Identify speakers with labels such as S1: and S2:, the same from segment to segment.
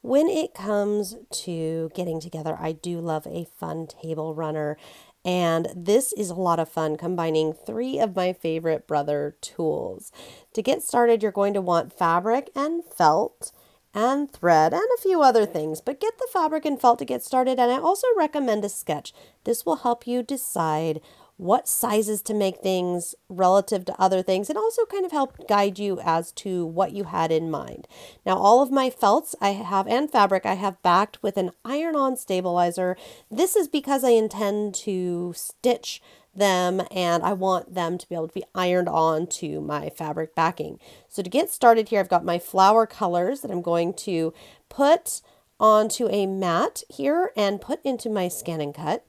S1: When it comes to getting together, I do love a fun table runner. And this is a lot of fun combining three of my favorite brother tools. To get started, you're going to want fabric and felt and thread and a few other things, but get the fabric and felt to get started. And I also recommend a sketch. This will help you decide what sizes to make things relative to other things and also kind of help guide you as to what you had in mind. Now, all of my felts I have and fabric I have backed with an iron-on stabilizer. This is because I intend to stitch them and I want them to be able to be ironed on to my fabric backing. So to get started here, I've got my flower colors that I'm going to put onto a mat here and put into my ScanNCut.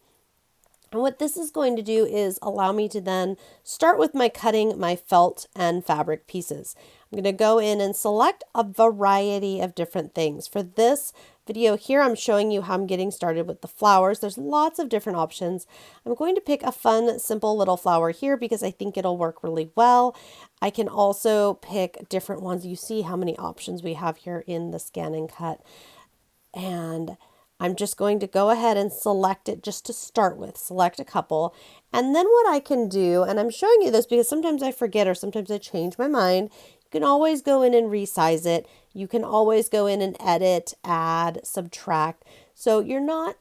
S1: And what this is going to do is allow me to then start with my cutting my felt and fabric pieces. I'm going to go in and select a variety of different things. For this video here, I'm showing you how I'm getting started with the flowers. There's lots of different options. I'm going to pick a fun, simple little flower here because I think it'll work really well. I can also pick different ones. You see how many options we have here in the ScanNCut. And I'm just going to go ahead and select it just to start with, select a couple. And then what I can do, and I'm showing you this because sometimes I forget or sometimes I change my mind, you can always go in and resize it. You can always go in and edit, add, subtract. So you're not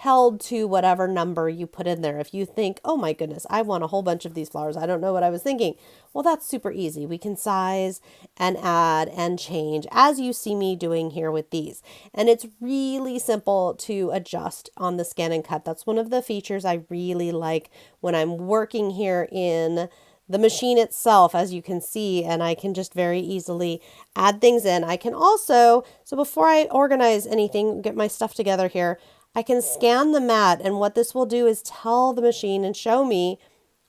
S1: held to whatever number you put in there. If you think, oh my goodness, I want a whole bunch of these flowers, I don't know what I was thinking. Well, that's super easy. We can size and add and change as you see me doing here with these. And it's really simple to adjust on the ScanNCut. That's one of the features I really like when I'm working here in the machine itself, as you can see, and I can just very easily add things in. I can also, so before I organize anything, get my stuff together here, I can scan the mat, and what this will do is tell the machine and show me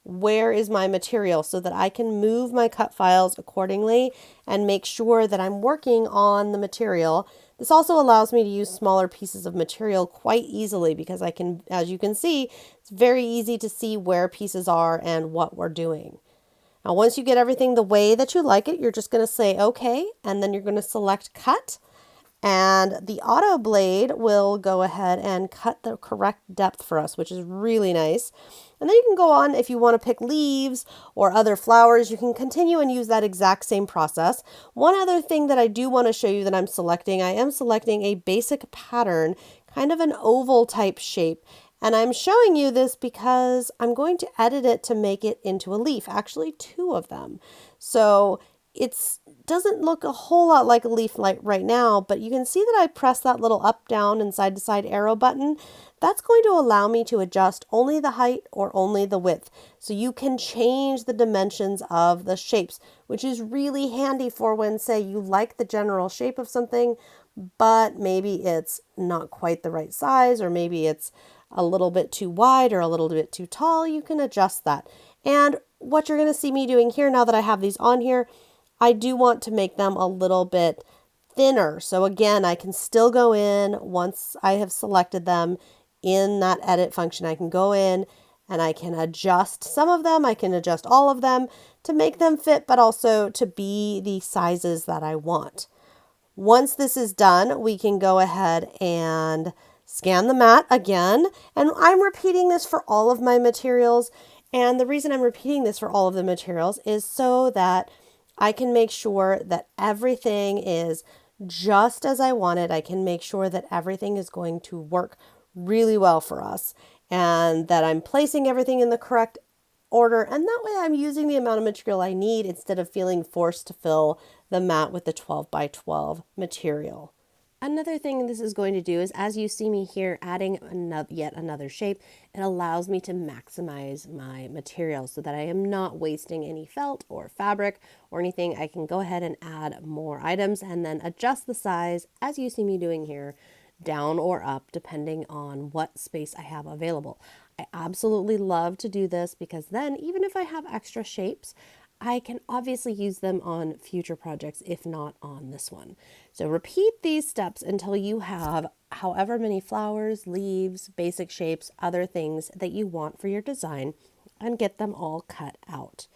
S1: where is my material so that I can move my cut files accordingly and make sure that I'm working on the material. This also allows me to use smaller pieces of material quite easily because I can, as you can see, it's very easy to see where pieces are and what we're doing. Now, once you get everything the way that you like it, you're just going to say okay, and then you're going to select cut. And the auto blade will go ahead and cut the correct depth for us, which is really nice. And then you can go on, if you want to pick leaves or other flowers, you can continue and use that exact same process. One other thing that I do want to show you that I am selecting a basic pattern, kind of an oval type shape. And I'm showing you this because I'm going to edit it to make it into a leaf, actually two of them. So it doesn't look a whole lot like a leaf like right now, but you can see that I press that little up, down, and side to side arrow button. That's going to allow me to adjust only the height or only the width. So you can change the dimensions of the shapes, which is really handy for when, say, you like the general shape of something, but maybe it's not quite the right size, or maybe it's a little bit too wide or a little bit too tall. You can adjust that. And what you're going to see me doing here, now that I have these on here, I do want to make them a little bit thinner. So again, I can still go in once I have selected them in that edit function. I can go in and I can adjust some of them. I can adjust all of them to make them fit, but also to be the sizes that I want. Once this is done, we can go ahead and scan the mat again. And I'm repeating this for all of my materials. And the reason I'm repeating this for all of the materials is so that I can make sure that everything is just as I want it. I can make sure that everything is going to work really well for us and that I'm placing everything in the correct order. And that way I'm using the amount of material I need instead of feeling forced to fill the mat with the 12 by 12 material. Another thing this is going to do is, as you see me here adding yet another shape, it allows me to maximize my material so that I am not wasting any felt or fabric or anything. I can go ahead and add more items and then adjust the size, as you see me doing here, down or up, depending on what space I have available. I absolutely love to do this because then, even if I have extra shapes, I can obviously use them on future projects, if not on this one. So repeat these steps until you have however many flowers, leaves, basic shapes, other things that you want for your design, and get them all cut out.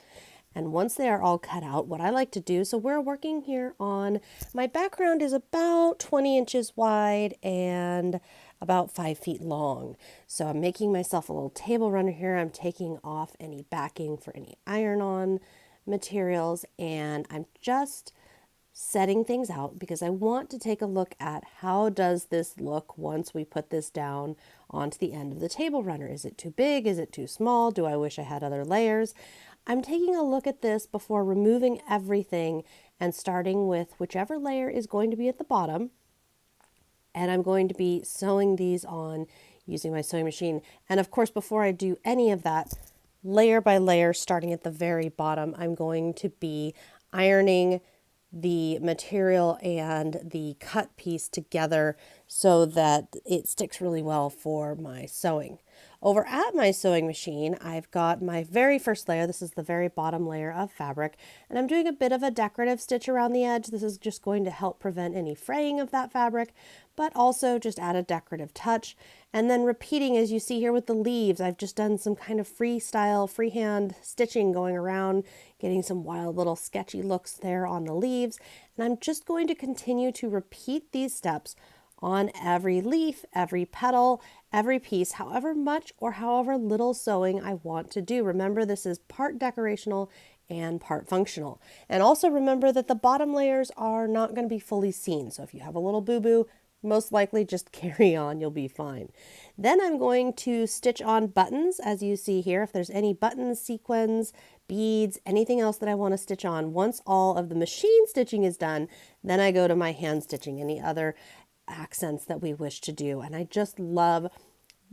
S1: And once they are all cut out, what I like to do, so we're working here on, my background is about 20 inches wide and about 5 feet long. So I'm making myself a little table runner here. I'm taking off any backing for any iron-on materials, and I'm just setting things out because I want to take a look at how does this look once we put this down onto the end of the table runner. Is it too big? Is it too small? Do I wish I had other layers? I'm taking a look at this before removing everything and starting with whichever layer is going to be at the bottom. And I'm going to be sewing these on using my sewing machine. And of course, before I do any of that, layer by layer, starting at the very bottom, I'm going to be ironing the material and the cut piece together so that it sticks really well for my sewing. Over at my sewing machine, I've got my very first layer. This is the very bottom layer of fabric, and I'm doing a bit of a decorative stitch around the edge. This is just going to help prevent any fraying of that fabric, but also just add a decorative touch. And then repeating, as you see here with the leaves, I've just done some kind of freehand stitching going around, getting some wild little sketchy looks there on the leaves. And I'm just going to continue to repeat these steps on every leaf, every petal, every piece, however much or however little sewing I want to do. Remember, this is part decorational and part functional. And also remember that the bottom layers are not going to be fully seen. So if you have a little boo-boo, most likely just carry on, you'll be fine. Then I'm going to stitch on buttons, as you see here. If there's any buttons, sequins, beads, anything else that I want to stitch on, once all of the machine stitching is done, then I go to my hand stitching, any other accents that we wish to do. And I just love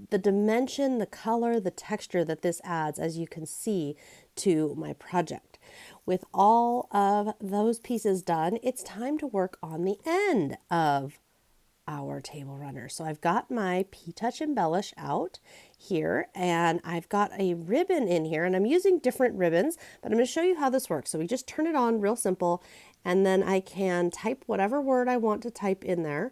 S1: the dimension, the color, the texture that this adds, as you can see, to my project. With all of those pieces done, it's time to work on the end of our table runner. So I've got my P-touch Embellish out here, and I've got a ribbon in here, and I'm using different ribbons, but I'm going to show you how this works. So we just turn it on real simple, and then I can type whatever word I want to type in there.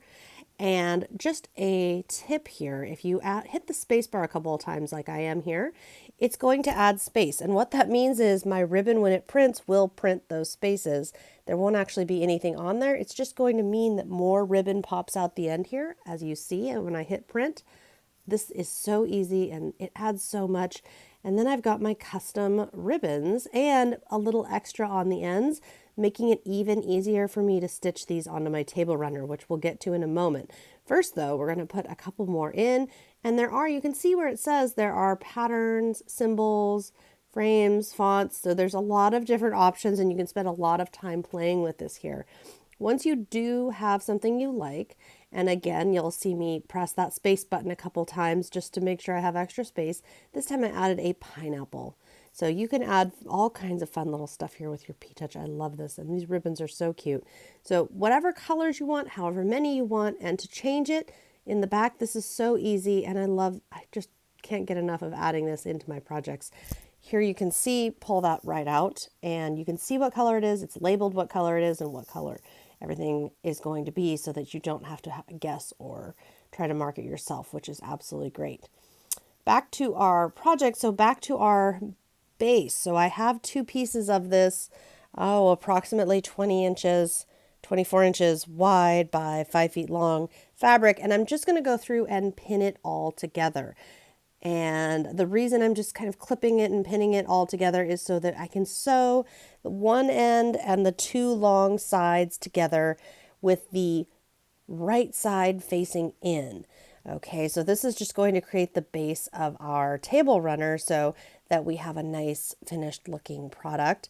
S1: And just a tip here, if you hit the space bar a couple of times like I am here, it's going to add space. And what that means is my ribbon, when it prints, will print those spaces. There won't actually be anything on there. It's just going to mean that more ribbon pops out the end here, as you see. And when I hit print, this is so easy and it adds so much. And then I've got my custom ribbons and a little extra on the ends, making it even easier for me to stitch these onto my table runner, which we'll get to in a moment. First though, we're going to put a couple more in, and you can see where it says there are patterns, symbols, frames, fonts. So there's a lot of different options, and you can spend a lot of time playing with this here. Once you do have something you like, and again, you'll see me press that space button a couple times just to make sure I have extra space. This time I added a pineapple. So you can add all kinds of fun little stuff here with your P-touch. I love this, and these ribbons are so cute. So whatever colors you want, however many you want, and to change it in the back, this is so easy, and I just can't get enough of adding this into my projects. Here you can see, pull that right out, and you can see what color it is. It's labeled what color it is and what color everything is going to be, so that you don't have to guess or try to mark it yourself, which is absolutely great. Back to our project, so back to our base. So I have two pieces of this, approximately 24 inches wide by 5 feet long fabric, and I'm just going to go through and pin it all together. And the reason I'm just kind of clipping it and pinning it all together is so that I can sew the one end and the two long sides together with the right side facing in. Okay, so this is just going to create the base of our table runner so that we have a nice finished looking product.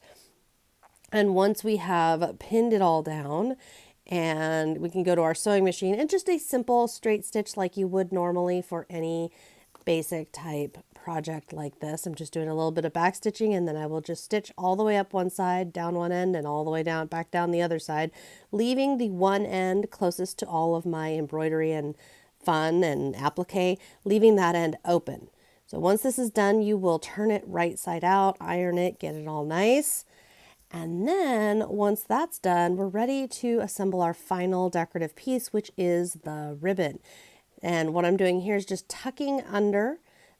S1: And once we have pinned it all down, and we can go to our sewing machine and just a simple straight stitch like you would normally for any basic type project like this. I'm just doing a little bit of back stitching, and then I will just stitch all the way up one side, down one end, and all the way down, back down the other side, leaving the one end closest to all of my embroidery and fun and applique, leaving that end open. So once this is done, you will turn it right side out, iron it, get it all nice. And then once that's done, we're ready to assemble our final decorative piece, which is the ribbon. And what I'm doing here is just tucking under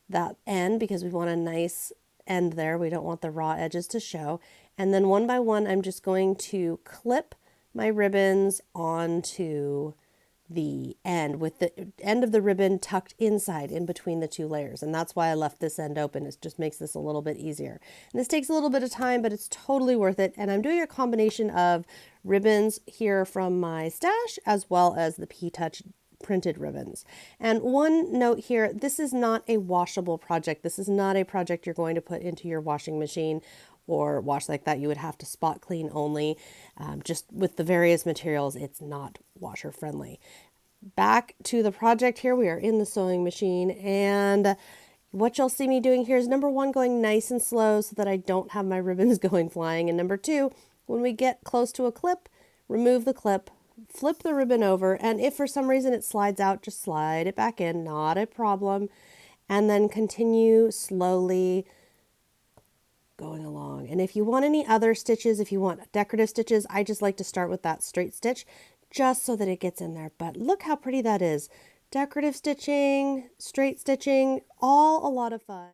S1: that end because we want a nice end there. We don't want the raw edges to show. And then one by one, I'm just going to clip my ribbons onto the end with the end of the ribbon tucked inside in between the two layers. And that's why I left this end open. It just makes this a little bit easier. And this takes a little bit of time, but it's totally worth it. And I'm doing a combination of ribbons here from my stash as well as the P-touch printed ribbons. And one note here, this is not a washable project. This is not a project you're going to put into your washing machine or wash like that. You would have to spot clean only. Just with the various materials, it's not washer friendly. Back to the project here. We are in the sewing machine, and what you'll see me doing here is number one, going nice and slow so that I don't have my ribbons going flying. And number two, when we get close to a clip, remove the clip, flip the ribbon over, and if for some reason it slides out, just slide it back in, not a problem. And then continue slowly going along. And if you want any other stitches, if you want decorative stitches, I just like to start with that straight stitch just so that it gets in there. But look how pretty that is. Decorative stitching, straight stitching, all a lot of fun.